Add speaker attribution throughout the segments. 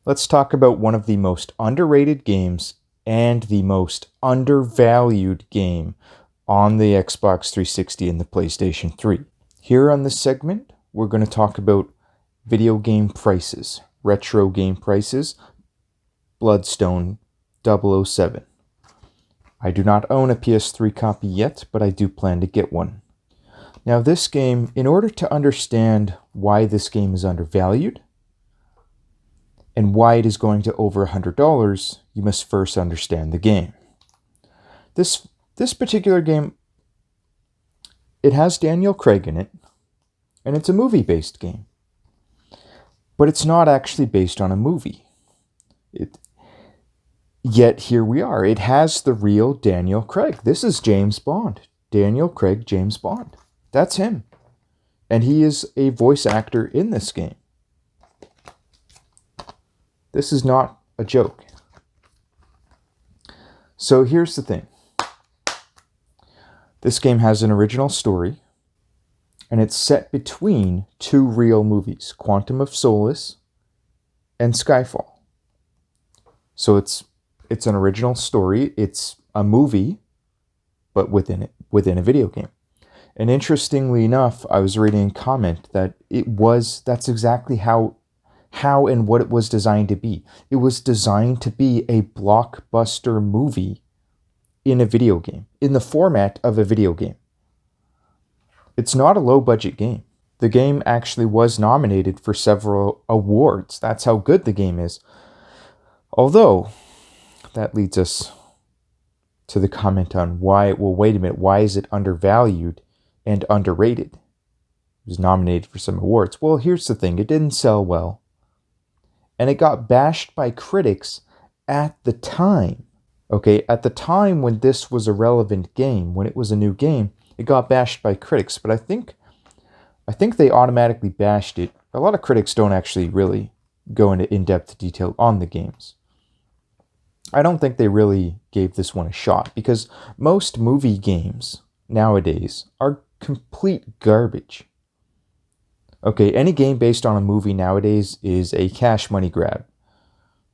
Speaker 1: Let's talk about one of the most underrated games and the most undervalued game on the Xbox 360 and the PlayStation 3. Here on this segment, we're going to talk about video game prices, retro game prices, Bloodstone 007. I do not own a PS3 copy yet, but I do plan to get one. Now this game, in order to understand why this game is undervalued, and why it is going to over $100, you must first understand the game. This particular game, it has Daniel Craig in it, and it's a movie-based game. But it's not actually based on a movie. Yet here we are. It has the real Daniel Craig. This is James Bond. Daniel Craig, James Bond. That's him. And he is a voice actor in this game. This is not a joke. So here's the thing. This game has an original story, and it's set between two real movies, Quantum of Solace and Skyfall. So it's an original story. It's a movie, but within a video game. And interestingly enough, I was reading a comment that that's exactly how and what it was designed to be. It was designed to be a blockbuster movie in a video game, in the format of a video game. It's not a low-budget game. The game actually was nominated for several awards. That's how good the game is. Although, that leads us to the comment on why is it undervalued and underrated? It was nominated for some awards. Well, here's the thing. It didn't sell well. And it got bashed by critics at the time. Okay, at the time when this was a relevant game, when it was a new game, it got bashed by critics. But I think they automatically bashed it. A lot of critics don't actually really go into in-depth detail on the games. I don't think they really gave this one a shot, because most movie games nowadays are complete garbage. Okay, any game based on a movie nowadays is a cash money grab.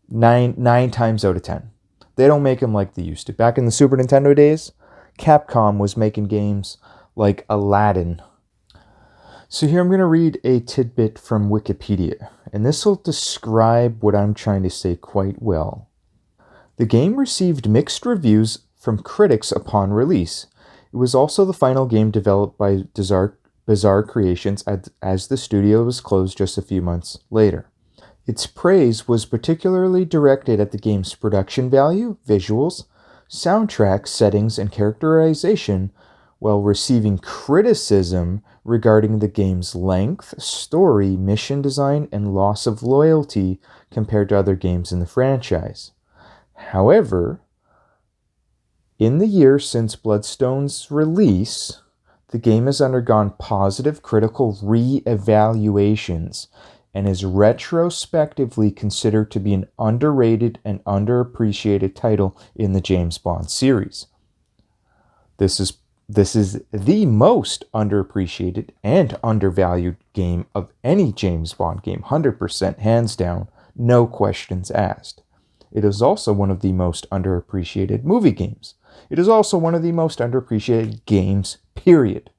Speaker 1: Nine times out of 10. They don't make them like they used to. Back in the Super Nintendo days, Capcom was making games like Aladdin. So here I'm going to read a tidbit from Wikipedia, and this will describe what I'm trying to say quite well. The game received mixed reviews from critics upon release. It was also the final game developed by Bizarre Creations as the studio was closed just a few months later. Its praise was particularly directed at the game's production value, visuals, soundtrack, settings, and characterization, while receiving criticism regarding the game's length, story, mission design, and loss of loyalty compared to other games in the franchise. However, in the year since Bloodstone's release, the game has undergone positive critical re-evaluations and is retrospectively considered to be an underrated and underappreciated title in the James Bond series. This is the most underappreciated and undervalued game of any James Bond game, 100% hands down, no questions asked. It is also one of the most underappreciated movie games. It is also one of the most underappreciated games, period.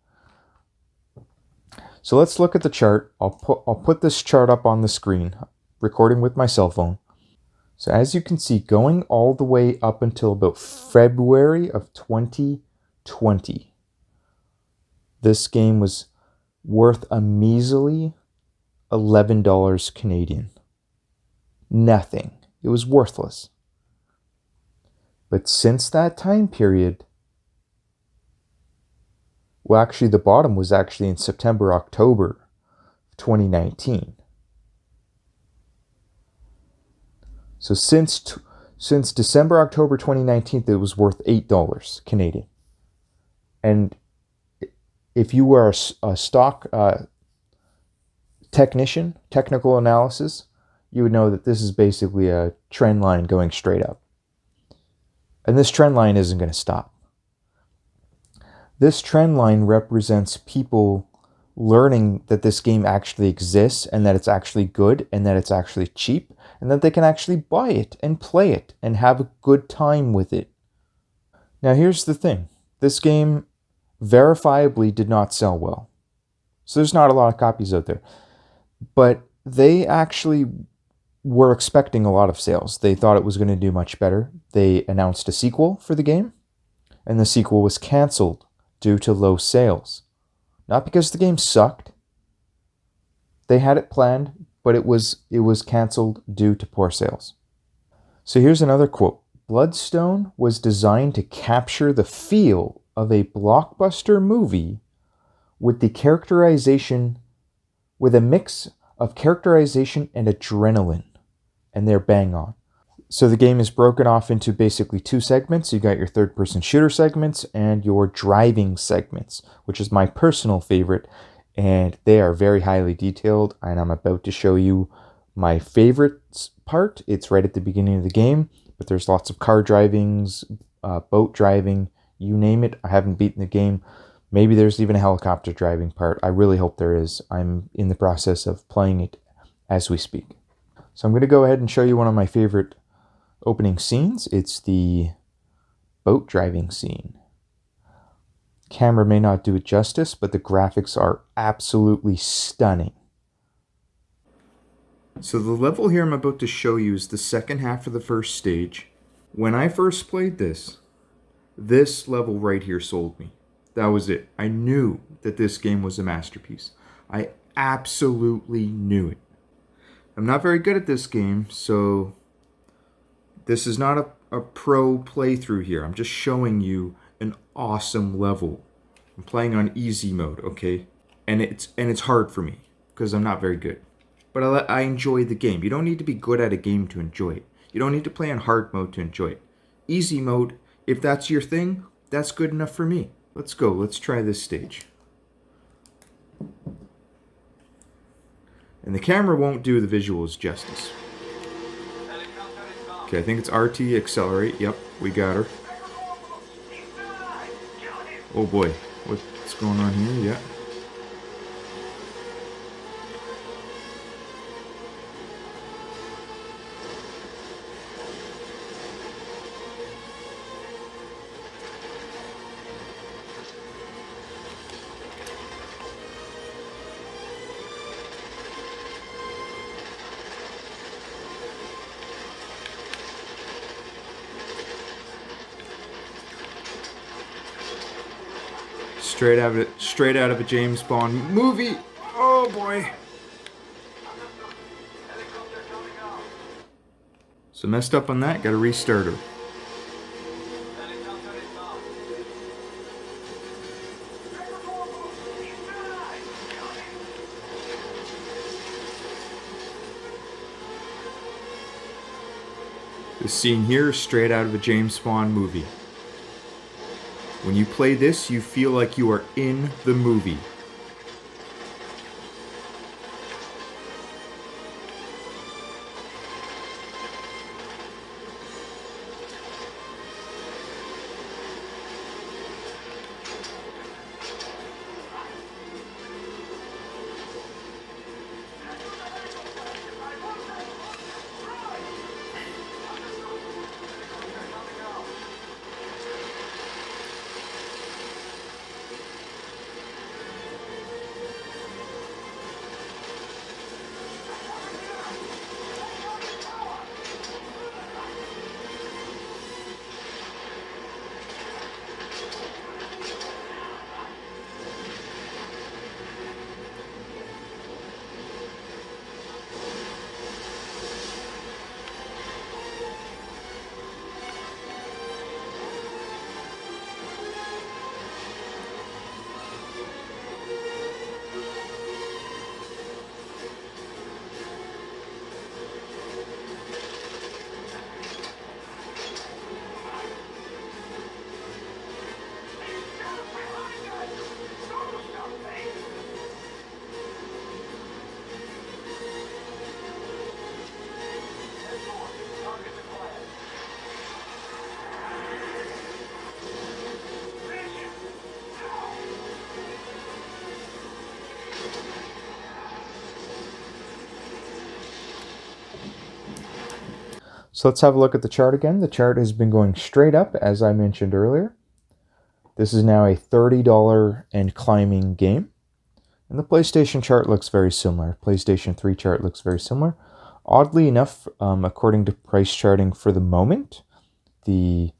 Speaker 1: So let's look at the chart. I'll put this chart up on the screen, recording with my cell phone. So as you can see, going all the way up until about February of 2020, this game was worth a measly $11 Canadian. Nothing. It was worthless. But since that time period, well, actually, the bottom was actually in September, October 2019. So since December, October 2019, it was worth $8 Canadian. And if you were a stock technician, technical analysis, you would know that this is basically a trend line going straight up. And this trend line isn't going to stop. This trend line represents people learning that this game actually exists and that it's actually good and that it's actually cheap and that they can actually buy it and play it and have a good time with it. Now, here's the thing. This game verifiably did not sell well. So there's not a lot of copies out there. But they actually were expecting a lot of sales. They thought it was going to do much better. They announced a sequel for the game, and the sequel was canceled due to low sales. Not because the game sucked. They had it planned, but it was canceled due to poor sales. So here's another quote. Bloodstone was designed to capture the feel of a blockbuster movie with the characterization with a mix of characterization and adrenaline, and they're bang on. So the game is broken off into basically two segments. You got your third-person shooter segments and your driving segments, which is my personal favorite, and they are very highly detailed, and I'm about to show you my favorite part. It's right at the beginning of the game, but there's lots of car drivings, boat driving, you name it. I haven't beaten the game. Maybe there's even a helicopter driving part. I really hope there is. I'm in the process of playing it as we speak. So I'm going to go ahead and show you one of my favorite opening scenes. It's the boat driving scene. Camera may not do it justice, but the graphics are absolutely stunning. So the level here I'm about to show you is the second half of the first stage. When I first played this level right here sold me. That was it. I knew that this game was a masterpiece. I absolutely knew it. I'm not very good at this game, so this is not a pro playthrough here. I'm just showing you an awesome level. I'm playing on easy mode, okay? And it's hard for me because I'm not very good. But I enjoy the game. You don't need to be good at a game to enjoy it. You don't need to play on hard mode to enjoy it. Easy mode, if that's your thing, that's good enough for me. Let's go. Let's try this stage. And the camera won't do the visuals justice. Okay, I think it's RT, accelerate. Yep, we got her. Oh boy, what's going on here? Yeah. Straight out of a James Bond movie. Oh boy. So messed up on that, gotta restart her. This scene here is straight out of a James Bond movie. When you play this, you feel like you are in the movie. So let's have a look at the chart again. The chart has been going straight up, as I mentioned earlier. This is now a $30 and climbing game. And the PlayStation chart looks very similar. PlayStation 3 chart looks very similar. Oddly enough, according to price charting for the moment, the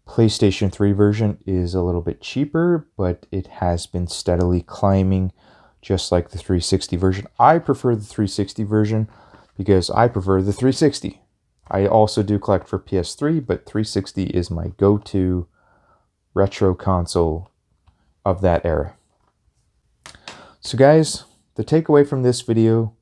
Speaker 1: PlayStation 3 version is a little bit cheaper, but it has been steadily climbing, just like the 360 version. I prefer the 360 version because I prefer the 360. I also do collect for PS3, but 360 is my go-to retro console of that era. So guys, the takeaway from this video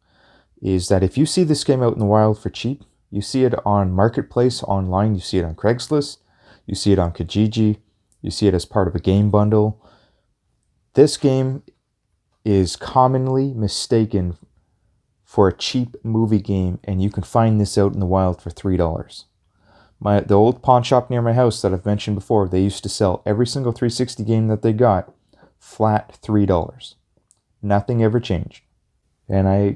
Speaker 1: is that if you see this game out in the wild for cheap, you see it on Marketplace online, you see it on Craigslist, you see it on Kijiji, you see it as part of a game bundle. This game is commonly mistaken for a cheap movie game, and you can find this out in the wild for $3. The old pawn shop near my house that I've mentioned before, they used to sell every single 360 game that they got flat $3. Nothing ever changed. And I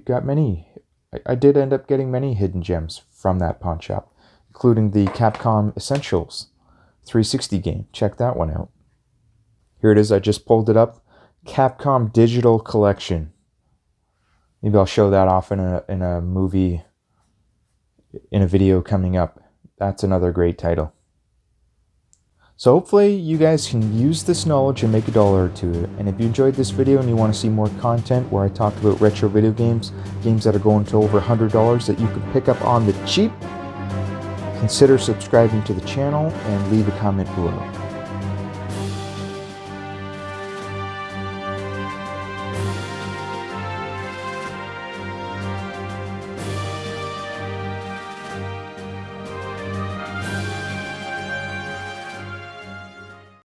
Speaker 1: did end up getting many hidden gems from that pawn shop, including the Capcom Essentials 360 game. Check that one out. Here it is, I just pulled it up. Capcom Digital Collection. Maybe I'll show that off in a movie, in a video coming up. That's another great title. So hopefully you guys can use this knowledge and make $1 or $2. And if you enjoyed this video and you want to see more content where I talk about retro video games, games that are going to over $100 that you can pick up on the cheap, consider subscribing to the channel and leave a comment below.